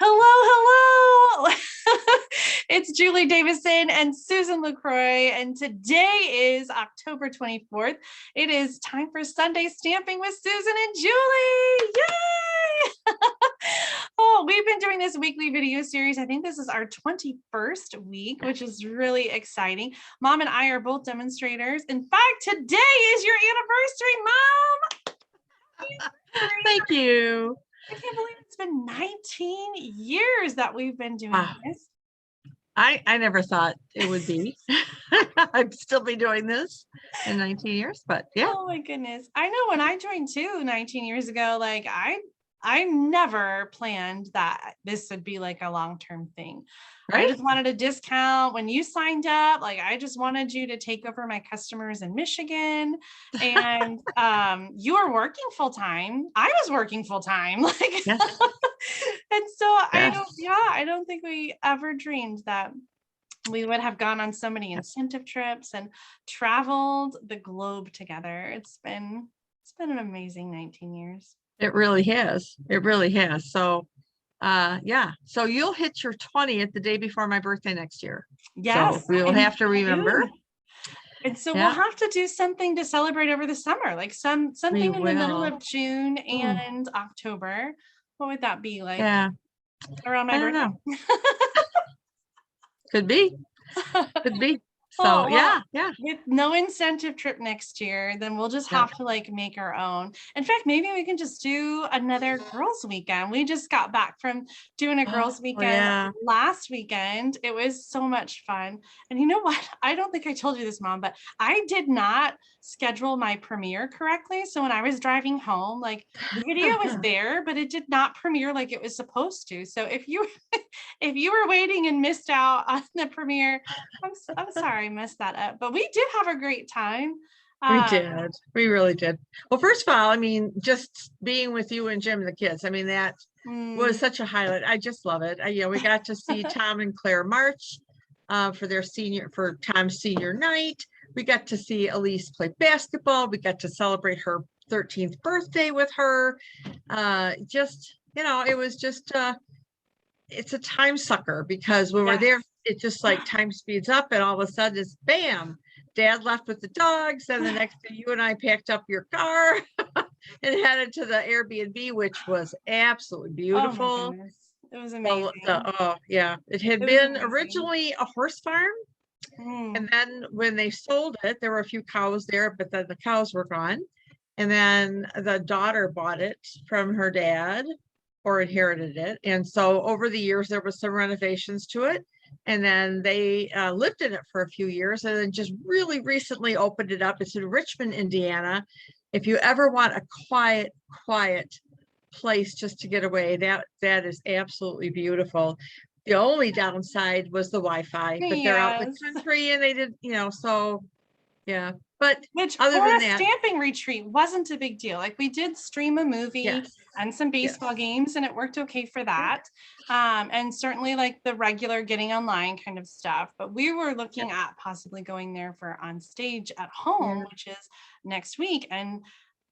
Hello, hello. It's Julie Davison and Susan LaCroix, and today is October 24th. It is time for Sunday Stamping with Susan and Julie. Yay! Oh, we've been doing this weekly video series. I think this is our 21st week, which is really exciting. Mom and I are both demonstrators. In fact, today is your anniversary, Mom. Thank you. I can't believe it's been 19 years that we've been doing this. I never thought it would be. I'd still be doing this in 19 years, but yeah. Oh my goodness. I know when I joined too 19 years ago, like I never planned that this would be like a long-term thing. Right? I just wanted a discount when you signed up. Like I just wanted you to take over my customers in Michigan, and you were working full-time. I was working full-time. Like, yes. And so yes. I don't think we ever dreamed that we would have gone on so many incentive trips and traveled the globe together. It's been an amazing 19 years. It really has. It really has. So yeah. So you'll hit your 20th the day before my birthday next year. Yes. So we'll have to remember. And so we'll have to do something to celebrate over the summer, like something in the middle of June and October. What would that be like? Yeah. Around my birthday? Could be. Could be. So yeah. With no incentive trip next year, then we'll just have to like make our own. In fact, maybe we can just do another girls' weekend. We just got back from doing a girls' weekend last weekend. It was so much fun. And you know what? I don't think I told you this, Mom, but I did not schedule my premiere correctly. So when I was driving home, like the video was there, but it did not premiere like it was supposed to. So if you were waiting and missed out on the premiere, I'm sorry I messed that up, but we did have a great time. We did. We really did. Well, first of all, I mean, just being with you and Jim and the kids, I mean, that was such a highlight. I just love it. We got to see Tom and Claire March for Tom's senior night. We got to see Elise play basketball. We got to celebrate her 13th birthday with her. It was just, it's a time sucker because when we're there, it's just like time speeds up and all of a sudden it's bam, Dad left with the dogs. And the next day you and I packed up your car and headed to the Airbnb, which was absolutely beautiful. Oh my goodness. It was amazing. It had been originally a horse farm. And then when they sold it, there were a few cows there, but then the cows were gone. And then the daughter bought it from her dad or inherited it. And so over the years, there was some renovations to it. And then they lived in it for a few years and then just really recently opened it up. It's in Richmond, Indiana. If you ever want a quiet place just to get away, that is absolutely beautiful. The only downside was the Wi-Fi, but they're out in the country and they did, so yeah. But other than that, stamping retreat wasn't a big deal. Like we did stream a movie and some baseball games and it worked okay for that. And certainly like the regular getting online kind of stuff, but we were looking at possibly going there for on stage at home, which is next week. And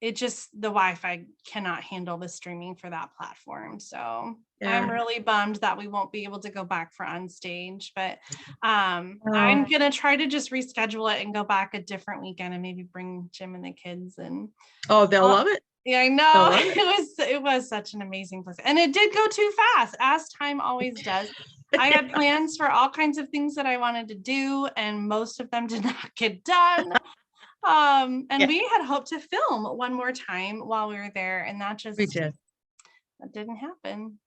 the Wi-Fi cannot handle the streaming for that platform. So I'm really bummed that we won't be able to go back for on stage, but I'm going to try to just reschedule it and go back a different weekend and maybe bring Jim and the kids and they'll love it. Yeah, I know. It was such an amazing place. And it did go too fast, as time always does. I had plans for all kinds of things that I wanted to do, and most of them did not get done. We had hoped to film one more time while we were there, and that didn't happen.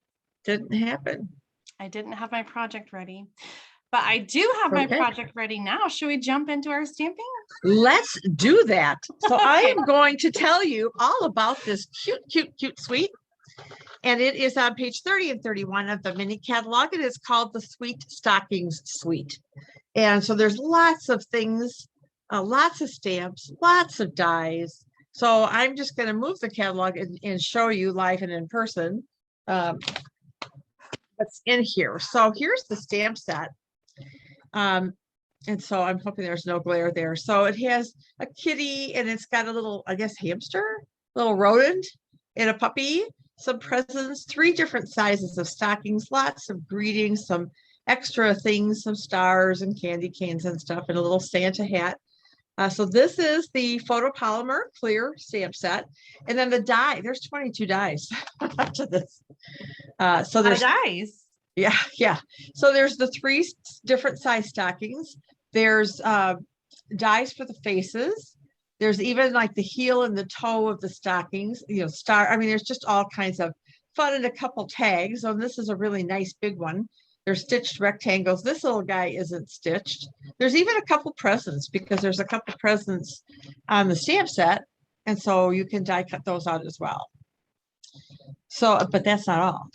I didn't have my project ready, but I do have my project ready now. Should we jump into our stamping? Let's do that. So I am going to tell you all about this cute suite, and it is on page 30 and 31 of the mini catalog. It is called the Sweet Stockings Suite, and so there's lots of things. Lots of stamps, lots of dies. So I'm just going to move the catalog and show you live and in person what's in here. So here's the stamp set. And so I'm hoping there's no glare there. So it has a kitty and it's got a little, I guess, hamster, little rodent and a puppy. some presents, 3 different sizes of stockings, lots of greetings, some extra things, some stars and candy canes and stuff, and a little Santa hat. So this is the photopolymer clear stamp set. And then the die, there's 22 dies to this. So there's dies. Yeah. So there's the 3 different size stockings. There's dies for the faces. There's even like the heel and the toe of the stockings, I mean, there's just all kinds of fun and a couple tags. So this is a really nice big one. They're stitched rectangles. This little guy isn't stitched. There's even a couple presents because there's a couple presents on the stamp set. And so you can die cut those out as well. So, but that's not all.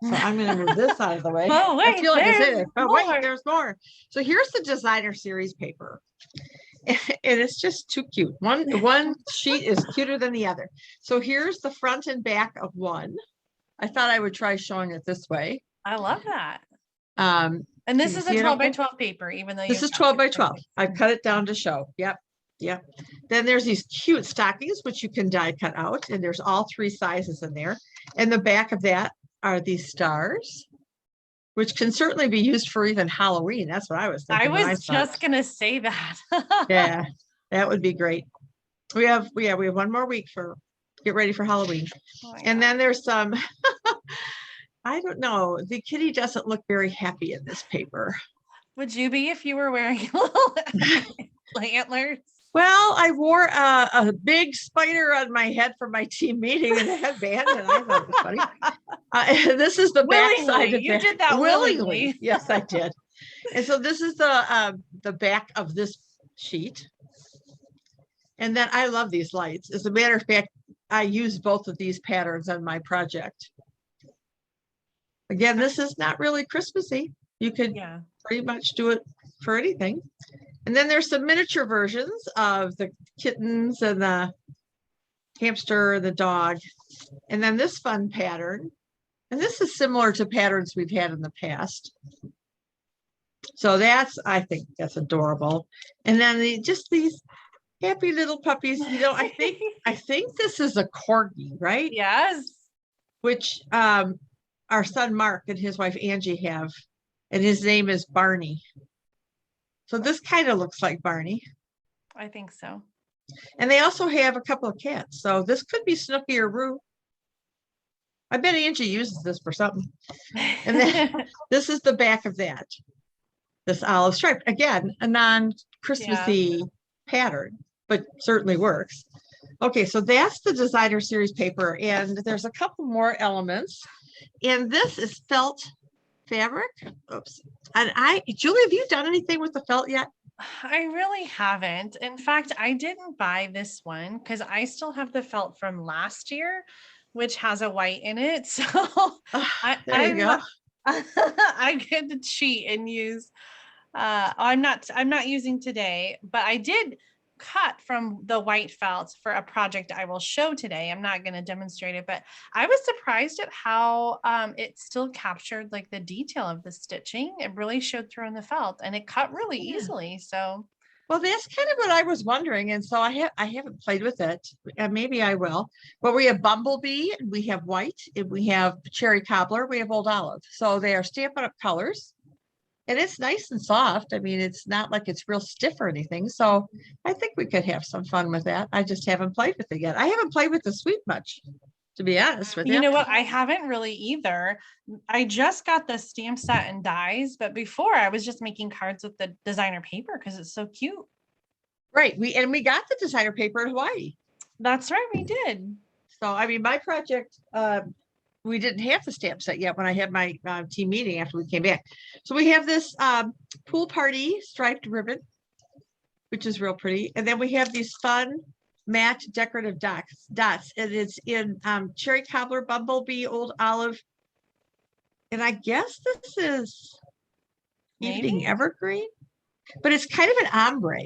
So I'm going to move this out of the way. Oh, wait, I feel like wait, there's more. So here's the designer series paper. And it's just too cute. One sheet is cuter than the other. So here's the front and back of one. I thought I would try showing it this way. I love that. And this is a 12 by 12 paper, even though this is 12 by 12. I've cut it down to show. Yep. Then there's these cute stockings, which you can die cut out. And there's all 3 sizes in there. And the back of that are these stars, which can certainly be used for even Halloween. That's what I was thinking. I was just going to say that. Yeah, that would be great. We have 1 more week for get ready for Halloween. And then there's some, I don't know, the kitty doesn't look very happy in this paper. Would you be if you were wearing little antlers? Well, I wore a big spider on my head for my team meeting and a headband, and I thought it was funny. And this is the back side of you did that willingly. Yes, I did. And so this is the back of this sheet. And then I love these lights. As a matter of fact, I used both of these patterns on my project. Again, this is not really Christmassy. You could pretty much do it for anything. And then there's some miniature versions of the kittens and the hamster, the dog. And then this fun pattern. And this is similar to patterns we've had in the past. So I think that's adorable. And then just these happy little puppies. I think this is a corgi, right? Yes. Which our son Mark and his wife Angie have. And his name is Barney. So this kind of looks like Barney. I think so. And they also have a couple of cats. So this could be Snooky or Roo. I bet Angie uses this for something. And then this is the back of that. This olive stripe. Again, a non-Christmassy pattern, but certainly works. Okay, so that's the designer series paper. And there's a couple more elements. And this is felt fabric. Oops. And Julie, have you done anything with the felt yet? I really haven't. In fact, I didn't buy this one because I still have the felt from last year, which has a white in it. So there you go. I get to cheat and use. I'm not using today, but I did cut from the white felt for a project I will show today. I'm not going to demonstrate it, but I was surprised at how it still captured like the detail of the stitching. It really showed through in the felt and it cut really easily. So, well, that's kind of what I was wondering. And so I haven't played with it, and maybe I will. But we have Bumblebee, and we have white, and we have Cherry Cobbler, we have Old Olive. So they are Stampin' Up colors. And it's nice and soft. I mean, it's not like it's real stiff or anything. So I think we could have some fun with that. I just haven't played with it yet. I haven't played with the Suite much, to be honest with you. You know what? I haven't really either. I just got the stamp set and dies, but before I was just making cards with the designer paper because it's so cute. Right. We got the designer paper in Hawaii. That's right. We did. So, I mean, my project, we didn't have the stamp set yet when I had my team meeting after we came back. So we have this pool party striped ribbon, which is real pretty. And then we have these fun matte decorative dots. And it's in Cherry Cobbler, Bumblebee, Old Olive. And I guess this is Evening Evergreen, but it's kind of an ombre.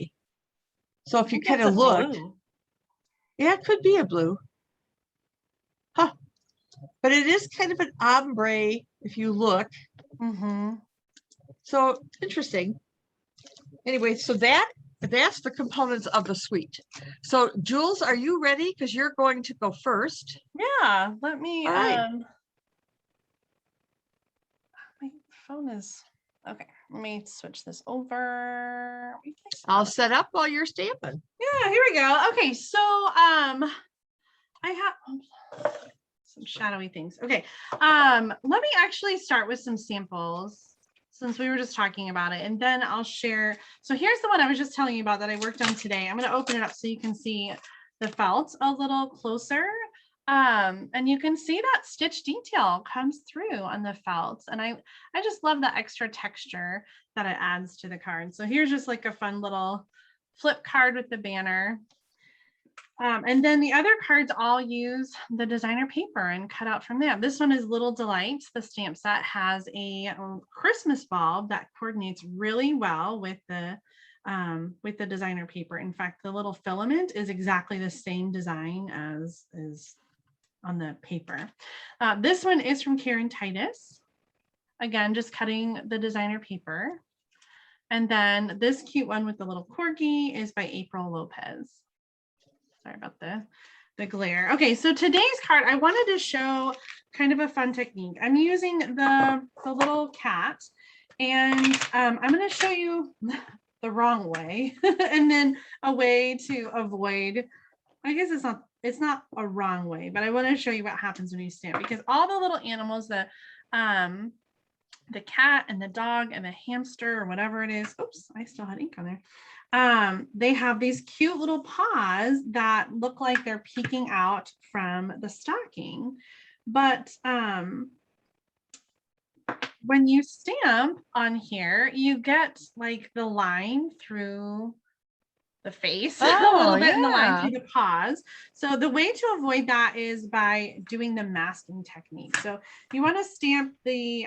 So if you kind of look, yeah, it could be a blue. Huh. But it is kind of an ombre if you look. Mm-hmm. So interesting. Anyway, so that that's the components of the suite. So Jules, are you ready? Because you're going to go first. Yeah, let me, All right. my phone is, okay, let me switch this over. I'll set up while you're stamping. Yeah, here we go. Okay, so I have some shadowy things. Okay, let me actually start with some samples since we were just talking about it, and then I'll share. So here's the one I was just telling you about that I worked on today. I'm going to open it up so you can see the felt a little closer. And you can see that stitch detail comes through on the felt. And I just love the extra texture that it adds to the card. So here's just like a fun little flip card with the banner. And then the other cards all use the designer paper and cut out from that. This one is Little Delights. The stamp set has a Christmas bulb that coordinates really well with the designer paper. In fact, the little filament is exactly the same design as is on the paper. This one is from Karen Titus. Again, just cutting the designer paper. And then this cute one with the little corgi is by April Lopez. Sorry about the glare. Okay, so today's card, I wanted to show kind of a fun technique. I'm using the little cat, and I'm going to show you the wrong way and then a way to avoid, I guess it's not a wrong way, but I want to show you what happens when you stamp, because all the little animals, the cat and the dog and the hamster or whatever it is, oops, I still had ink on there. They have these cute little paws that look like they're peeking out from the stocking. But when you stamp on here, you get like the line through the face a little bit, and the line through the paws. So the way to avoid that is by doing the masking technique. So you want to stamp the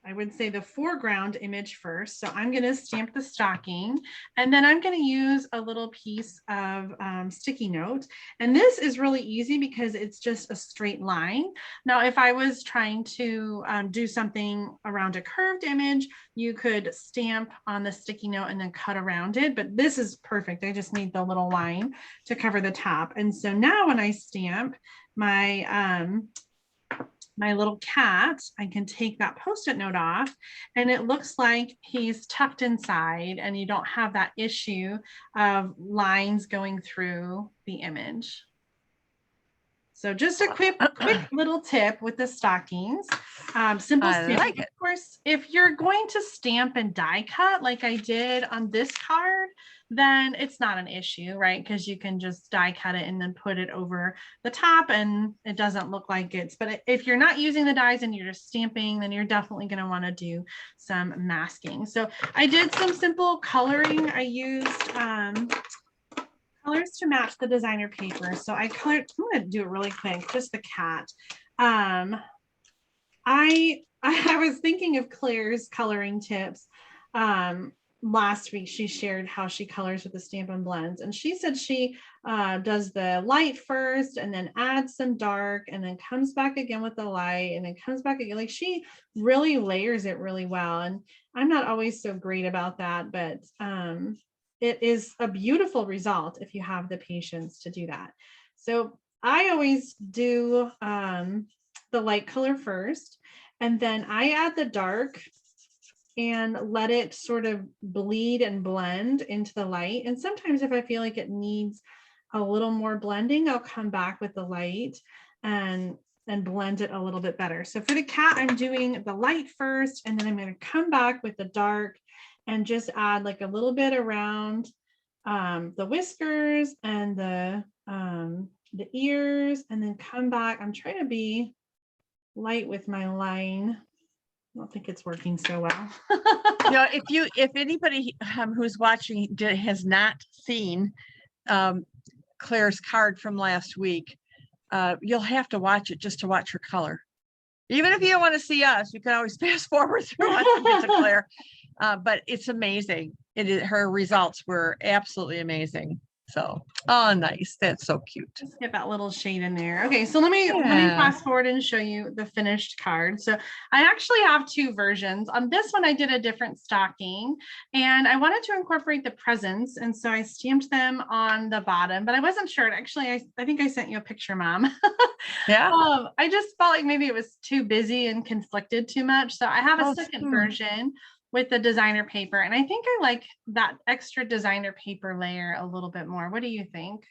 I would say the foreground image first. So I'm going to stamp the stocking, and then I'm going to use a little piece of sticky note. And this is really easy because it's just a straight line. Now, if I was trying to do something around a curved image, you could stamp on the sticky note and then cut around it. But this is perfect. I just need the little line to cover the top. And so now when I stamp my little cat, I can take that Post-it note off, and it looks like he's tucked inside, and you don't have that issue of lines going through the image. So just a quick little tip with the stockings. Simple stamp. Like it. Of course, if you're going to stamp and die cut like I did on this card, then it's not an issue, right? Because you can just die cut it and then put it over the top and it doesn't look like it's, but if you're not using the dies and you're just stamping, then you're definitely going to want to do some masking. So I did some simple coloring. I used colors to match the designer paper. So I colored, I'm going to do it really quick, just the cat. I was thinking of Claire's coloring tips. Last week she shared how she colors with the Stampin' Blends, and she said she does the light first and then adds some dark and then comes back again with the light and then comes back again. Like, she really layers it really well, and I'm not always so great about that, but it is a beautiful result if you have the patience to do that. So I always do the light color first, and then I add the dark and let it sort of bleed and blend into the light. And sometimes if I feel like it needs a little more blending, I'll come back with the light and blend it a little bit better. So for the cat, I'm doing the light first, and then I'm going to come back with the dark and just add like a little bit around the whiskers and the ears, and then come back. I'm trying to be light with my line. I don't think it's working so well. You know, if anybody who's watching has not seen Claire's card from last week, you'll have to watch it just to watch her color. Even if you don't want to see us, you can always fast forward through it and get to Claire. But it's amazing. Her results were absolutely amazing. So, oh, nice. That's so cute. Just get that little shade in there. Okay, so let me fast forward and show you the finished card. So I actually have two versions. On this one, I did a different stocking, and I wanted to incorporate the presents, and so I stamped them on the bottom, but I wasn't sure. Actually, I think I sent you a picture, Mom. Yeah. I just felt like maybe it was too busy and conflicted too much. So I have a second version with the designer paper. And I think I like that extra designer paper layer a little bit more. What do you think?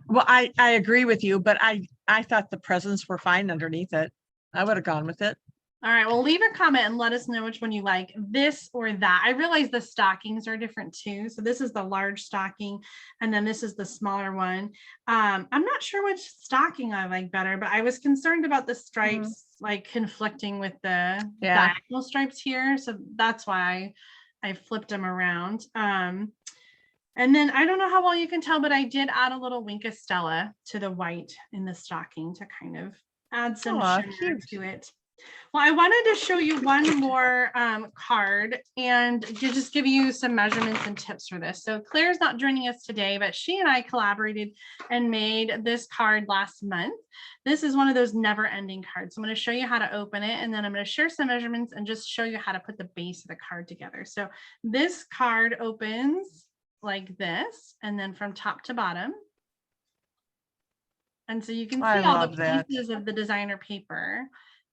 Well, I agree with you, but I thought the presents were fine underneath it. I would have gone with it. All right, well, leave a comment and let us know which one you like, this or that. I realize the stockings are different too. So this is the large stocking, and then this is the smaller one. I'm not sure which stocking I like better, but I was concerned about the stripes like conflicting with the diagonal stripes here. So that's why I flipped them around. And then I don't know how well you can tell, but I did add a little Wink of Stella to the white in the stocking to kind of add some shimmer to it. Well, I wanted to show you one more card and to just give you some measurements and tips for this. So Claire's not joining us today, but she and I collaborated and made this card last month. This is one of those never-ending cards. So I'm going to show you how to open it, and then I'm going to share some measurements and just show you how to put the base of the card together. So this card opens like this, and then from top to bottom. And so you can see all the pieces of the designer paper.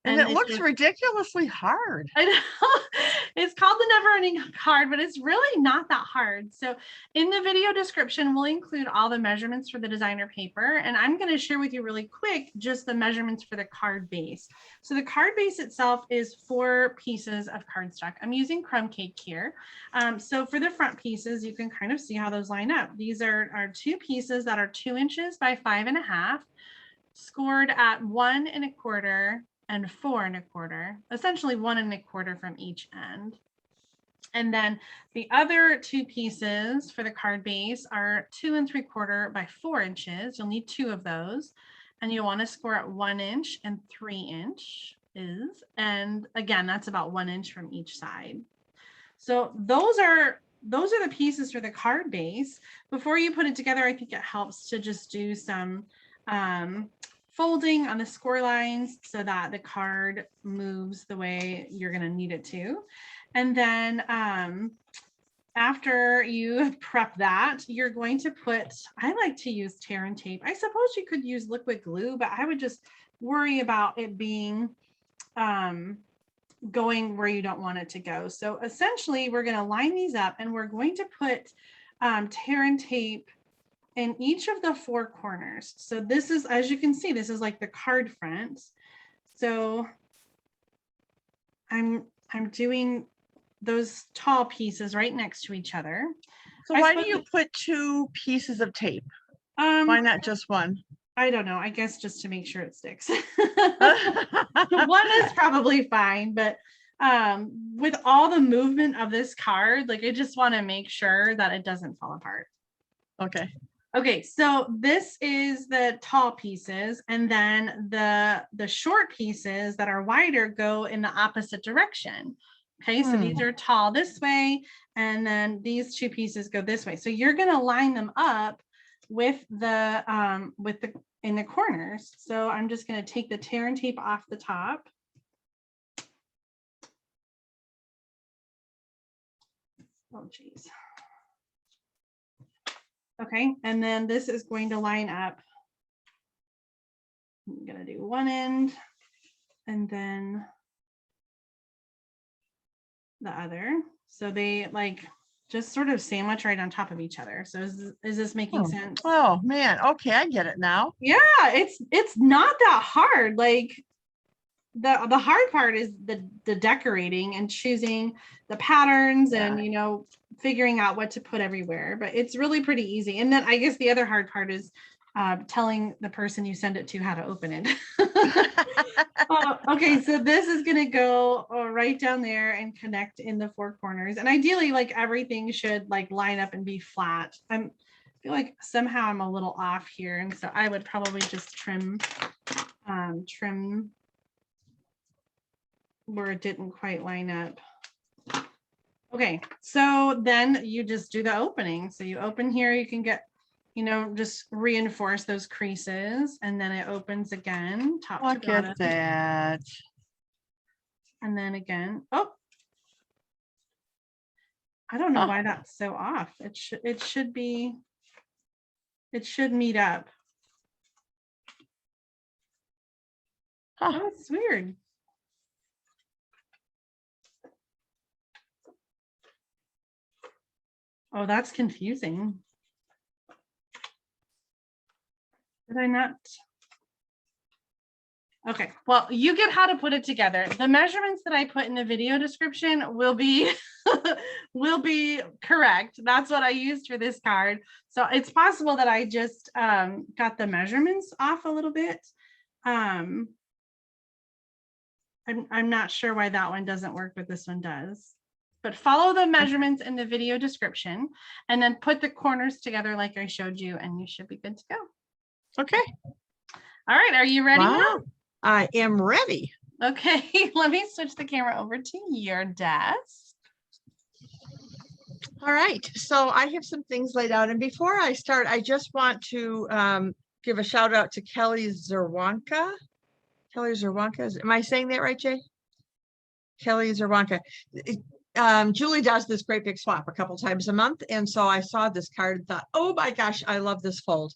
And it looks ridiculously hard. I know. It's called the never ending card, but it's really not that hard. So in the video description, we'll include all the measurements for the designer paper. And I'm going to share with you really quick just the measurements for the card base. So the card base itself is 4 pieces of cardstock. I'm using crumb cake here. So for the front pieces, you can kind of see how those line up. These are 2 pieces that are 2 inches by 5.5, scored at 1 1/4 and 4 1/4, essentially 1 1/4 from each end. And then the other 2 pieces for the card base are 2 3/4 by 4 inches. You'll need 2 of those, and you'll want to score at 1 inch and 3 inches. And again, that's about 1 inch from each side. So those are the pieces for the card base. Before you put it together, I think it helps to just do some folding on the score lines so that the card moves the way you're going to need it to. And then after you prep that, you're going to put, I like to use tear and tape. I suppose you could use liquid glue, but I would just worry about it being going where you don't want it to go. So essentially, we're going to line these up, and we're going to put tear and tape in each of the 4 corners. So this is, as you can see, this is like the card front. So I'm doing those tall pieces right next to each other. So why do you put 2 pieces of tape? Why not just 1? I don't know. I guess just to make sure it sticks. 1 is probably fine, but with all the movement of this card, like I just want to make sure that it doesn't fall apart. Okay, so this is the tall pieces, and then the short pieces that are wider go in the opposite direction. Okay, so these are tall this way, and then these 2 pieces go this way. So you're going to line them up with the in the corners. So I'm just going to take the tear and tape off the top. Oh, geez. Okay, and then this is going to line up. I'm going to do one end and then the other. So they like just sort of sandwich right on top of each other. So is this making sense? Oh man, okay, I get it now. Yeah, it's not that hard. Like the hard part is the decorating and choosing the patterns and figuring out what to put everywhere, but it's really pretty easy. And then I guess the other hard part is telling the person you send it to how to open it. Okay, so this is going to go right down there and connect in the 4 corners. And ideally, like everything should like line up and be flat. I feel like somehow I'm a little off here, and so I would probably just trim where it didn't quite line up. Okay, so then you just do the opening. So you open here, you can get you know, just reinforce those creases, and then it opens again, top to bottom. Look at that. And then again, oh, I don't know why that's so off. It should meet up. Oh, that's weird. Oh, that's confusing. Did I not? Okay, well, you get how to put it together. The measurements that I put in the video description will be will be correct. That's what I used for this card. So it's possible that I just got the measurements off a little bit. I'm not sure why that one doesn't work, but this one does. But follow the measurements in the video description and then put the corners together like I showed you, and you should be good to go. Okay. All right, are you ready now? I am ready. Okay, let me switch the camera over to your desk. All right, so I have some things laid out. And before I start, I just want to give a shout out to Kelly Zerwanka. Kelly Zerwanka, am I saying that right, Jay? Kelly Zerwanka. Julie does this great big swap a couple times a month. And so I saw this card and thought, oh my gosh, I love this fold.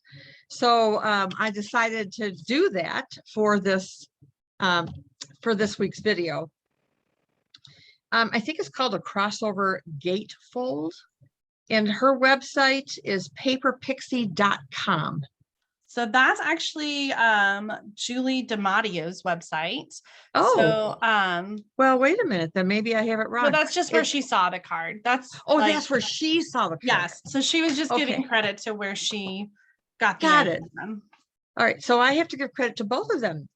So I decided to do that for this week's video. I think it's called a crossover gate fold. And her website is paperpixie.com. So that's actually Julie DiMattio's website. Oh, so well, wait a minute, then maybe I have it wrong. Well, that's just where she saw the card. That's that's where she saw the card. Yes. So she was just giving credit to where she got it from. All right, so I have to give credit to both of them.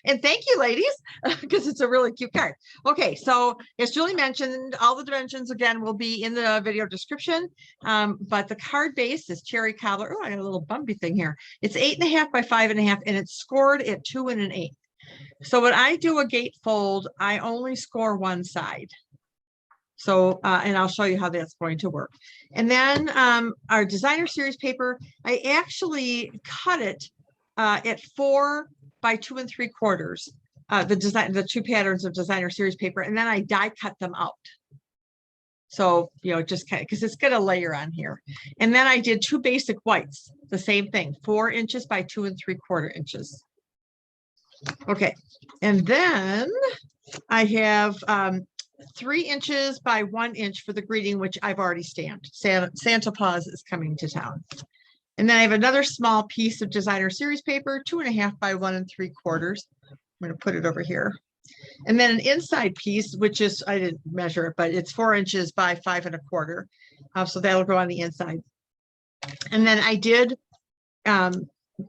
And thank you, ladies, because it's a really cute card. Okay, so as Julie mentioned, all the dimensions again will be in the video description. But the card base is cherry cobbler. Oh, I got a little bumpy thing here. It's 8.5 by 5.5, and it's scored at 2 1/8. So when I do a gate fold, I only score one side. So, and I'll show you how that's going to work. And then our designer series paper, I actually cut it at 4 by 2 3/4. The two patterns of designer series paper, and then I die cut them out. So, you know, just kind of, because it's going to layer on here. And then I did 2 basic whites, the same thing, 4 inches by 2 3/4 inches. Okay, and then I have 3 inches by 1 inch for the greeting, which I've already stamped. Santa Claus is coming to town. And then I have another small piece of designer series paper, 2.5 by 1 3/4. I'm going to put it over here. And then an inside piece, which is, I didn't measure it, but it's 4 inches by 5 1/4. So that'll go on the inside. And then I did,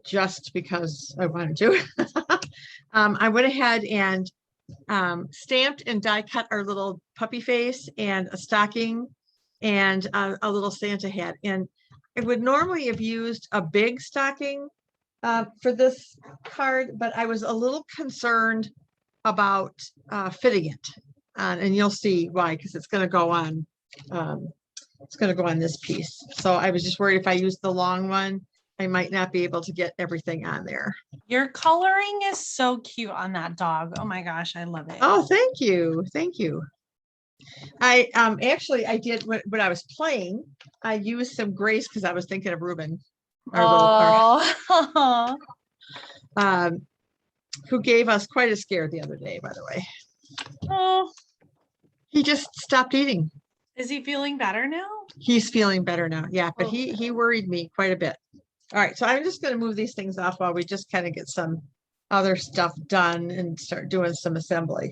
just because I wanted to, I went ahead and stamped and die cut our little puppy face and a stocking and a little Santa hat. And I would normally have used a big stocking for this card, but I was a little concerned about fitting it. And you'll see why, because it's going to go on. It's going to go on this piece. So I was just worried if I used the long one, I might not be able to get everything on there. Your coloring is so cute on that dog. Oh my gosh, I love it. Oh, thank you. Thank you. I actually I did when I was playing, I used some grays because I was thinking of Ruben, who gave us quite a scare the other day, by the way. Oh, he just stopped eating. Is he feeling better now? He's feeling better now. Yeah, but he worried me quite a bit. All right, so I'm just going to move these things off while we just kind of get some other stuff done and start doing some assembly.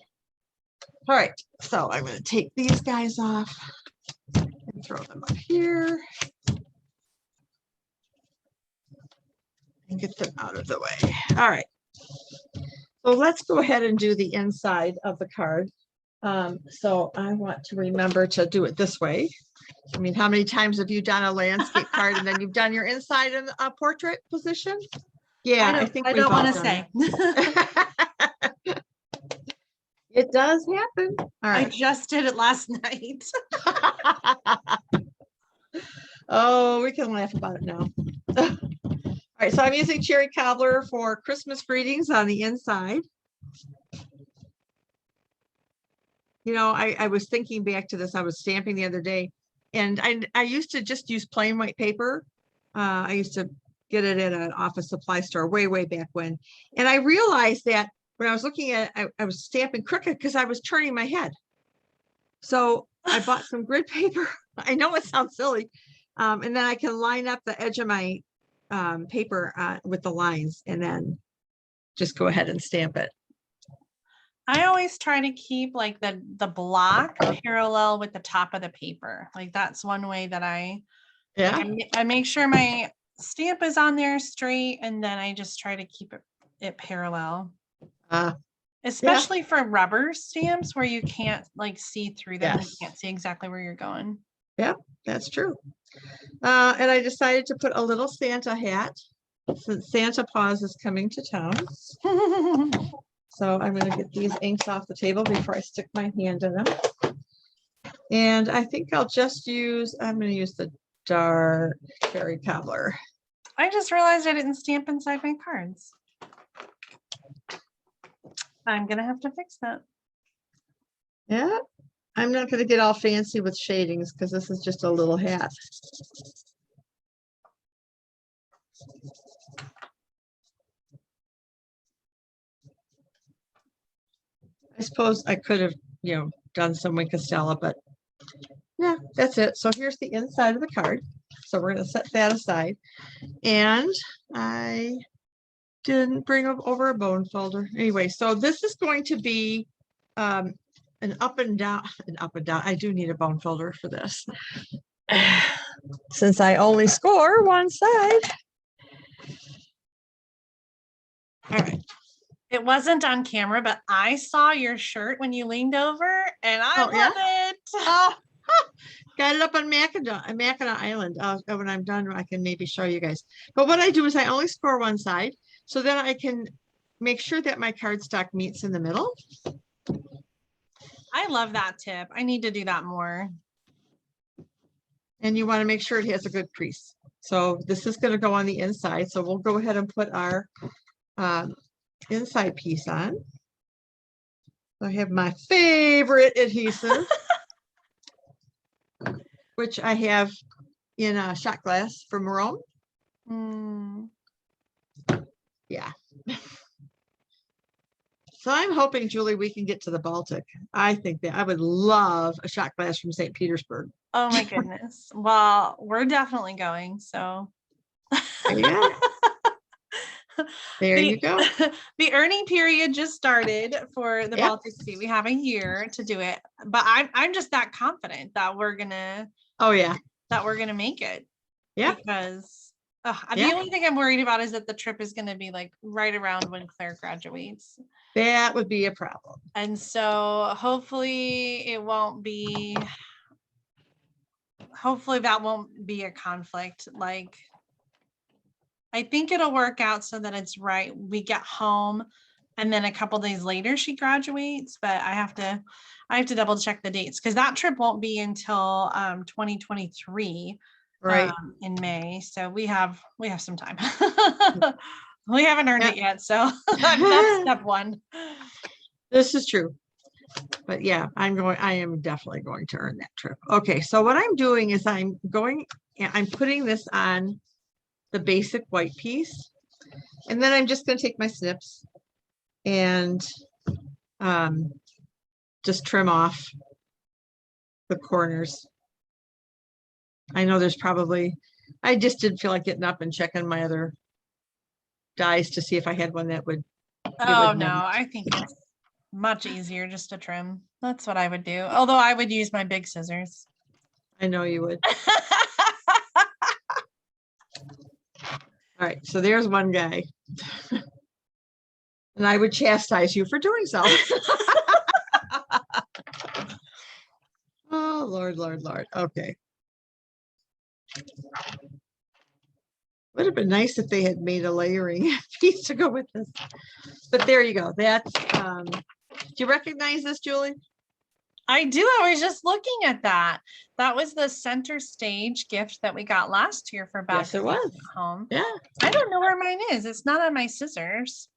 All right, so I'm going to take these guys off and throw them up here and get them out of the way. All right, so let's go ahead and do the inside of the card. So I want to remember to do it this way. I mean, how many times have you done a landscape card and then you've done your inside in a portrait position? Yeah, I think I don't want to say. It does happen. All right. I just did it last night. Oh, we can laugh about it now. All right, so I'm using cherry cobbler for Christmas greetings on the inside. You know, I was thinking back to this. I was stamping the other day, and I used to just use plain white paper. I used to get it at an office supply store way back when. And I realized that when I was looking at it, I was stamping crooked because I was turning my head. So I bought some grid paper. I know it sounds silly. And then I can line up the edge of my paper with the lines and then just go ahead and stamp it. I always try to keep like the block parallel with the top of the paper. Like that's one way that I make sure my stamp is on there straight, and then I just try to keep it parallel. Especially for rubber stamps where you can't like see through them. You can't see exactly where you're going. Yeah, that's true. And I decided to put a little Santa hat since Santa Claus is coming to town. So I'm going to get these inks off the table before I stick my hand in them. And I think I'll just I'm going to use the dark cherry cobbler. I just realized I didn't stamp inside my cards. I'm going to have to fix that. Yeah, I'm not going to get all fancy with shadings because this is just a little hat. I suppose I could have, done some Wink of Stella, but yeah, that's it. So here's the inside of the card. So we're going to set that aside. And I didn't bring over a bone folder. Anyway, so this is going to be an up and down. I do need a bone folder for this. Since I only score one side. All right. It wasn't on camera, but I saw your shirt when you leaned over, and I love it. Oh, got it up on Mackinac Island. When I'm done, I can maybe show you guys. But what I do is I only score one side, so then I can make sure that my cardstock meets in the middle. I love that tip. I need to do that more. And you want to make sure it has a good crease. So this is going to go on the inside. So we'll go ahead and put our inside piece on. I have my favorite adhesive, which I have in a shot glass from Rome. Yeah. So I'm hoping, Julie, we can get to the Baltic. I think that I would love a shot glass from St. Petersburg. Oh my goodness. Well, we're definitely going. So yeah. There you go. The earning period just started for the Baltic Sea. We have a year to do it, but I'm just that confident that we're gonna. Oh yeah. That we're gonna make it. Yeah. Because the only thing I'm worried about is that the trip is gonna be like right around when Claire graduates. That would be a problem. And so hopefully it won't be. Hopefully that won't be a conflict. Like, I think it'll work out so that it's right. We get home and then a couple days later she graduates, but I have to double check the dates because that trip won't be until 2023 in May. So we have some time. We haven't earned it yet. So that's step one. This is true. But yeah, I am definitely going to earn that trip. Okay, so what I'm doing is I'm putting this on the basic white piece, and then I'm just going to take my snips and just trim off the corners. I know there's probably, I just didn't feel like getting up and checking my other dies to see if I had one that would. Oh no, I think it's much easier just to trim. That's what I would do. Although I would use my big scissors. I know you would. All right, so there's one guy. And I would chastise you for doing so. Oh, Lord, Lord, Lord. Okay. Would have been nice if they had made a layering piece to go with this. But there you go. That's, do you recognize this, Julie? I do. I was just looking at that. That was the center stage gift that we got last year for back Yes, it was. home. Yeah. I don't know where mine is. It's not on my scissors.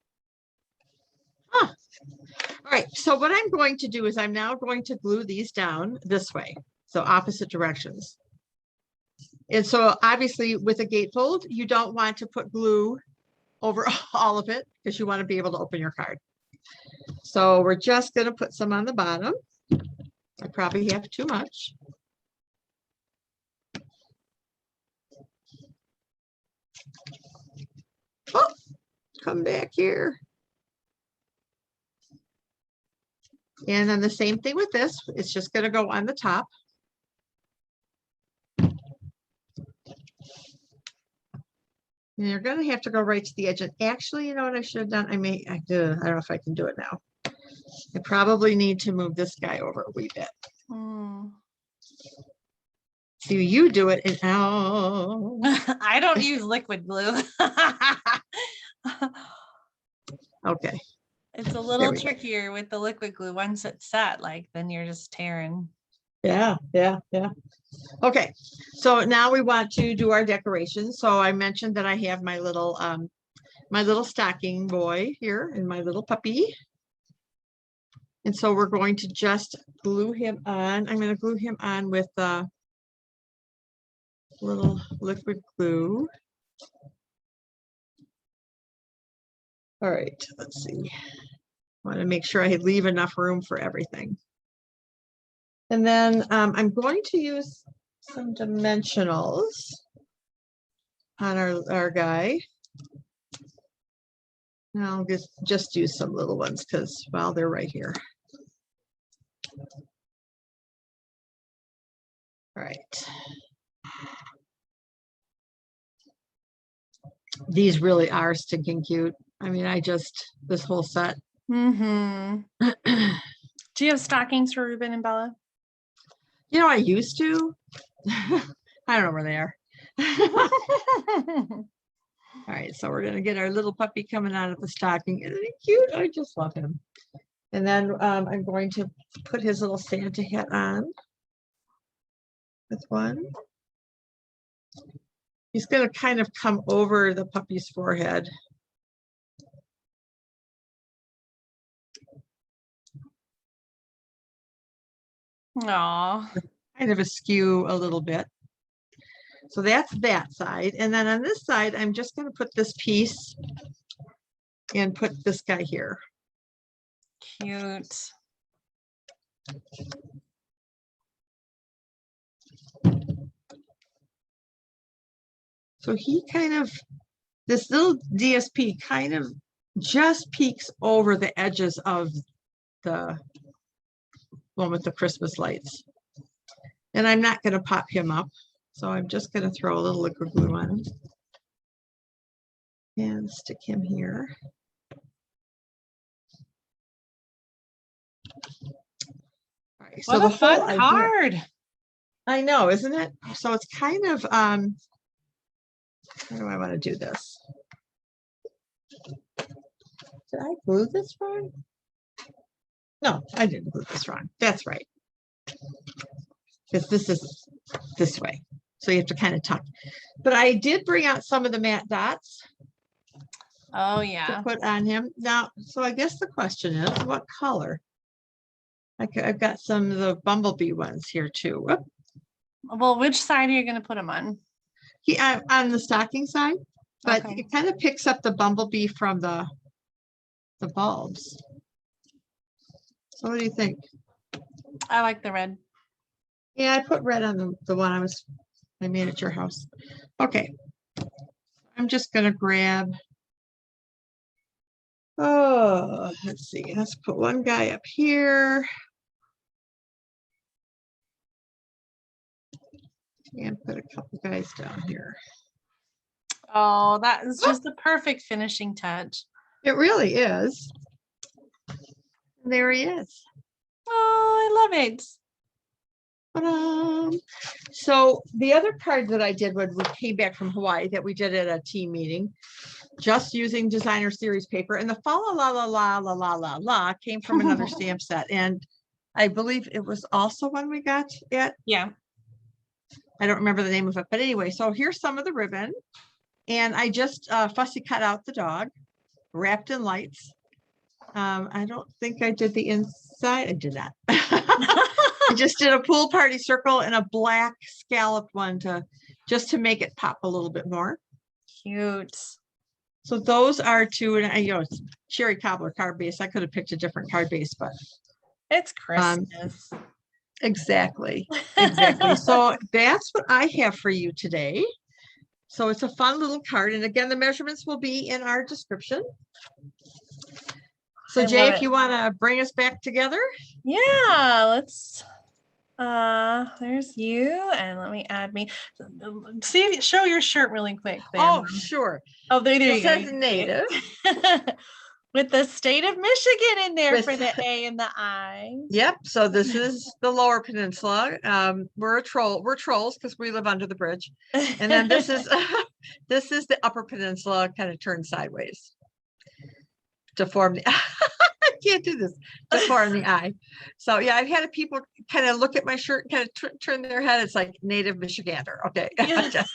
Huh. All right. So what I'm going to do is I'm now going to glue these down this way. So opposite directions. And so obviously with a gatefold, you don't want to put glue over all of it because you want to be able to open your card. So we're just going to put some on the bottom. I probably have too much. Oh, come back here. And then the same thing with this. It's just going to go on the top. And you're going to have to go right to the edge. And actually, you know what I should have done? I don't know if I can do it now. I probably need to move this guy over a wee bit. See, you do it. And oh, I don't use liquid glue. Okay. It's a little trickier with the liquid glue. Once it's set, like then you're just tearing. Yeah. Okay, so now we want to do our decorations. So I mentioned that I have my little stocking boy here and my little puppy. And so we're going to just glue him on. I'm going to glue him on with a little liquid glue. All right, let's see. I want to make sure I leave enough room for everything. And then I'm going to use some dimensionals on our guy. And I'll just use some little ones because, well, they're right here. All right. These really are stinking cute. I mean, this whole set. Do you have stockings for Ruben and Bella? You know, I used to. I don't know where they are. All right, so we're going to get our little puppy coming out of the stocking. Isn't he cute? I just love him. And then I'm going to put his little Santa hat on with one. He's going to kind of come over the puppy's forehead. Aww. Kind of askew a little bit. So that's that side. And then on this side, I'm just going to put this piece and put this guy here. Cute. So he this little DSP kind of just peeks over the edges of the one with the Christmas lights. And I'm not going to pop him up. So I'm just going to throw a little liquid glue on him and stick him here. All right, so what a fun card. I know, isn't it? So it's kind of, how do I want to do this? Did I glue this wrong? No, I didn't glue this wrong. That's right. Because this is this way. So you have to kind of tuck. But I did bring out some of the matte dots. Oh, yeah. To put on him. Now, so I guess the question is, what color? I've got some of the bumblebee ones here too. Whoop. Well, which side are you going to put him on? On the stocking side, but okay. It kind of picks up the bumblebee from the bulbs. So what do you think? I like the red. Yeah, I put red on the one I made at your house. Okay. I'm just going to grab. Oh, let's see. Let's put one guy up here. And put a couple guys down here. Oh, that is just the perfect finishing touch. It really is. There he is. Oh, I love it. So the other card that I did when we came back from Hawaii that we did at a team meeting, just using designer series paper, and the fa la la la la la la la la came from another stamp set. And I believe it was also one we got at. Yeah. I don't remember the name of it, but anyway, so here's some of the ribbon. And I just fussy cut out the dog, wrapped in lights. I don't think I did the inside. I did not. I just did a pool party circle and a black scalloped one just to make it pop a little bit more. Cute. So those are two, and it's cherry cobbler card base. I could have picked a different card base, but it's Christmas. Exactly. So that's what I have for you today. So it's a fun little card. And again, the measurements will be in our description. So Jay, if you want to bring us back together. Yeah, let's, there's you, and let me add me. See, show your shirt really quick. There. Oh, sure. Oh, there you go. It says native. With the state of Michigan in there for the A and the I. Yep. So this is the Lower Peninsula. We're trolls because we live under the bridge. And then this is the Upper Peninsula, kind of turned sideways to form the I can't do this, to form the I. So yeah, I've had people kind of look at my shirt and kind of turn their head. It's like native Michigander. Okay. Yeah.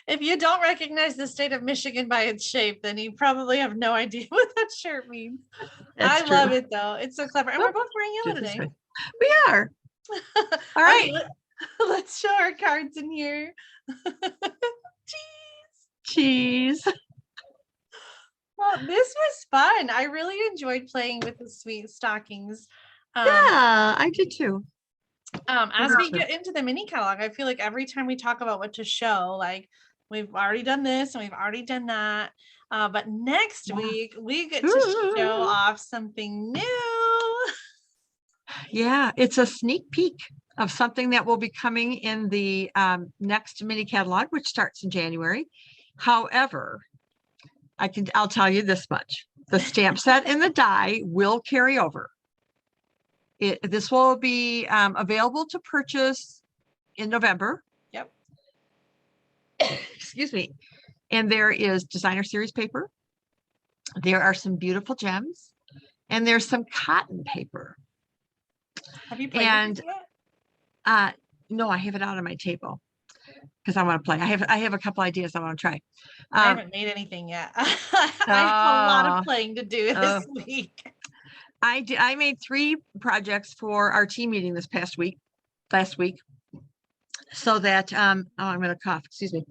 If you don't recognize the state of Michigan by its shape, then you probably have no idea what that shirt means. I love it though. It's so clever. And we're both wearing yellow today. We are. All right. Let's show our cards in here. Cheese. Well, this was fun. I really enjoyed playing with the Sweet Stockings. Yeah, I did too. As we get into the mini catalog, I feel like every time we talk about what to show, like we've already done this and we've already done that. But next week we get to show off something new. Yeah, it's a sneak peek of something that will be coming in the next mini catalog, which starts in January. However, I'll tell you this much. The stamp set and the die will carry over. This will be available to purchase in November. Yep. Excuse me. And there is designer series paper. There are some beautiful gems. And there's some cotton paper. Have you played with it yet? No, I have it out on my table because I want to play. I have a couple ideas I want to try. I haven't made anything yet. I have a lot of playing to do this week. I made 3 projects for our team meeting last week, so that I'm going to cough. Excuse me.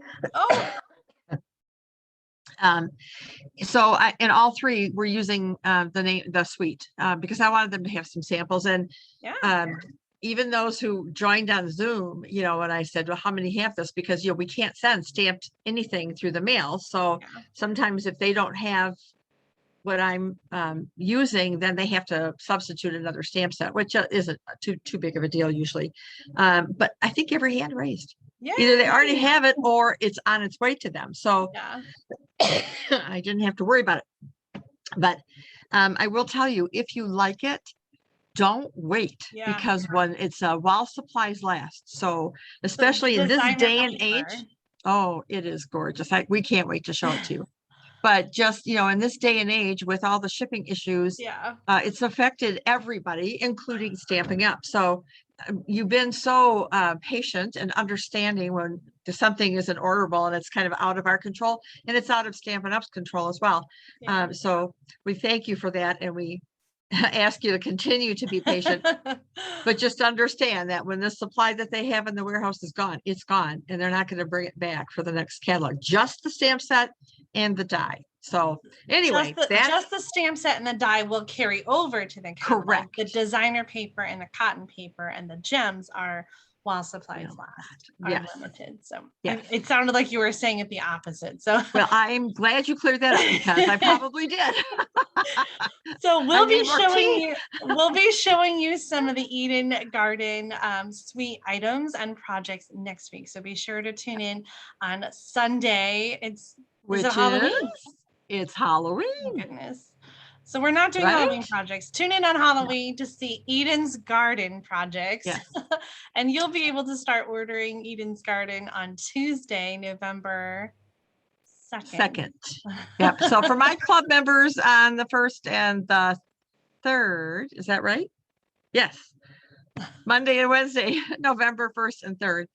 So in all 3 we're using the suite because I wanted them to have some samples, and even those who joined on Zoom, when I said, well, how many have this? Because we can't send stamped anything through the mail. So sometimes if they don't have what I'm using, then they have to substitute another stamp set, which isn't too big of a deal usually. But I think every hand raised. Either they already have it or it's on its way to them. So I didn't have to worry about it. But I will tell you, if you like it, don't wait, because when it's while supplies last. So especially in this day and age, it is gorgeous. We can't wait to show it to you. But just, in this day and age with all the shipping issues, it's affected everybody, including Stampin' Up. So you've been so patient and understanding when something isn't orderable and it's kind of out of our control, and it's out of Stampin' Up's control as well. So we thank you for that, and we ask you to continue to be patient, but just understand that when the supply that they have in the warehouse is gone, it's gone, and they're not going to bring it back for the next catalog. Just the stamp set and the die. So anyway, just the stamp set and the die will carry over to the catalog. Correct. The designer paper and the cotton paper and the gems are while supplies last, are limited. So it sounded like you were saying it the opposite. So well, I'm glad you cleared that up, because I probably did. So we'll be showing you some of the Eden Garden Suite items and projects next week. So be sure to tune in on Sunday. Is it Halloween? It's Halloween. Oh, goodness. So we're not doing Halloween projects. Tune in on Halloween to see Eden's Garden projects. Yes. And you'll be able to start ordering Eden's Garden on Tuesday, November 2nd. Yep. So for my club members on the 1st and the 3rd. Is that right? Yes. Monday and Wednesday, November 1st and 3rd.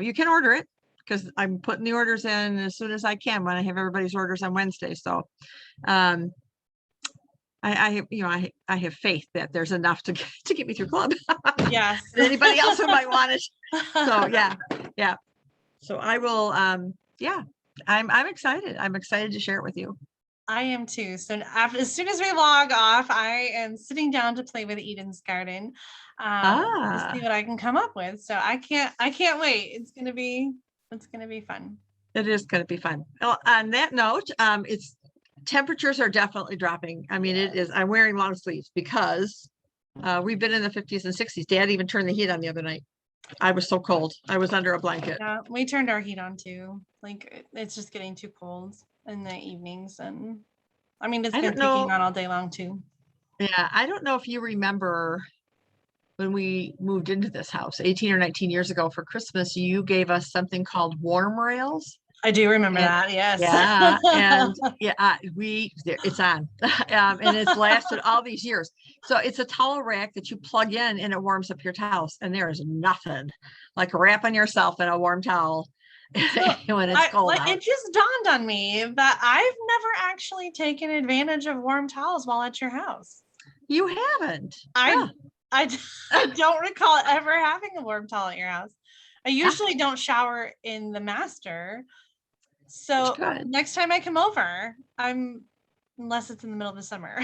You can order it because I'm putting the orders in as soon as I can when I have everybody's orders on Wednesday. So I have faith that there's enough to get me through club. Yes. And anybody else who might want it. So yeah. So I will, I'm excited. I'm excited to share it with you. I am too. So as soon as we log off, I am sitting down to play with Eden's garden to see what I can come up with. So I can't wait. It's gonna be fun. It is going to be fun. Well, on that note, temperatures are definitely dropping. I mean, it is. I'm wearing long sleeves because we've been in the 50s and 60s. Dad even turned the heat on the other night. I was so cold. I was under a blanket. Yeah, we turned our heat on too. Like it's just getting too cold in the evenings, and I mean it's been taking on all day long too. Yeah, I don't know if you remember when we moved into this house 18 or 19 years ago for Christmas, you gave us something called warm rails. I do remember that. Yes. Yeah. And it's on and it's lasted all these years. So it's a towel rack that you plug in and it warms up your towels. And there is nothing like wrapping yourself in a warm towel when it's cold out. It just dawned on me that I've never actually taken advantage of warm towels while at your house. You haven't? I don't recall ever having a warm towel at your house. I usually don't shower in the master. So next time I come over, unless it's in the middle of the summer,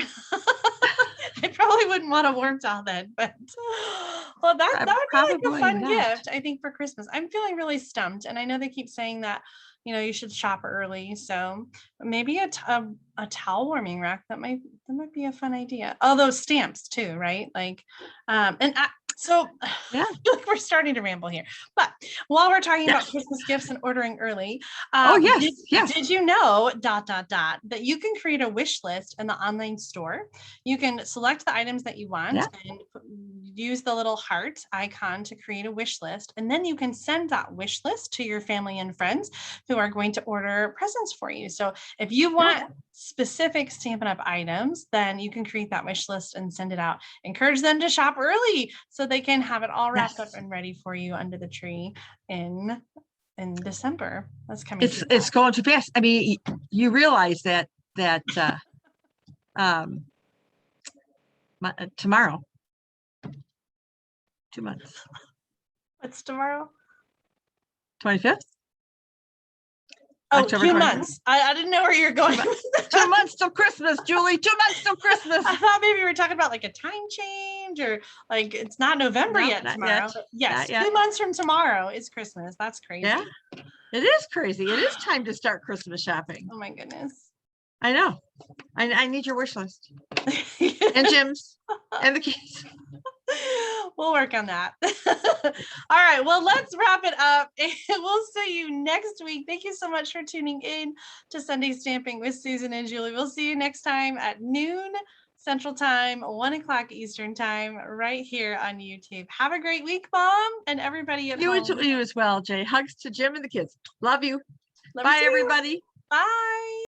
I probably wouldn't want a warm towel then, but well, that would be like a fun gift, I think, for Christmas. I'm feeling really stumped, and I know they keep saying that, you should shop early. So maybe a towel warming rack that might be a fun idea. All those stamps too, right? Like, so yeah, I feel like we're starting to ramble here. But while we're talking about Christmas gifts and ordering early, did you know ... that you can create a wish list in the online store? You can select the items that you want and use the little heart icon to create a wish list, and then you can send that wish list to your family and friends who are going to order presents for you. So if you want specific Stampin' Up! Items, then you can create that wish list and send it out. Encourage them to shop early so they can have it all wrapped up and ready for you under the tree in December. That's coming. It's going too fast. I mean, you realize that tomorrow, 2 months. What's tomorrow? 25th. Oh, October 2 months. I didn't know where you're going. 2 months till Christmas, Julie. 2 months till Christmas. I thought maybe we were talking about like a time change, or like it's not November yet tomorrow. But yes, 2 months from tomorrow is Christmas. That's crazy. Yeah, it is crazy. It is time to start Christmas shopping. Oh my goodness. I know. I need your wish list. And Jim's and the kids. We'll work on that. All right, well, let's wrap it up, and we'll see you next week. Thank you so much for tuning in to Sunday Stamping with Susan and Julie. We'll see you next time at noon Central Time, 1 o'clock Eastern Time, right here on YouTube. Have a great week, Mom, and everybody at home. You as well, Jay. Hugs to Jim and the kids. Love you. Love Bye, you. everybody. Bye.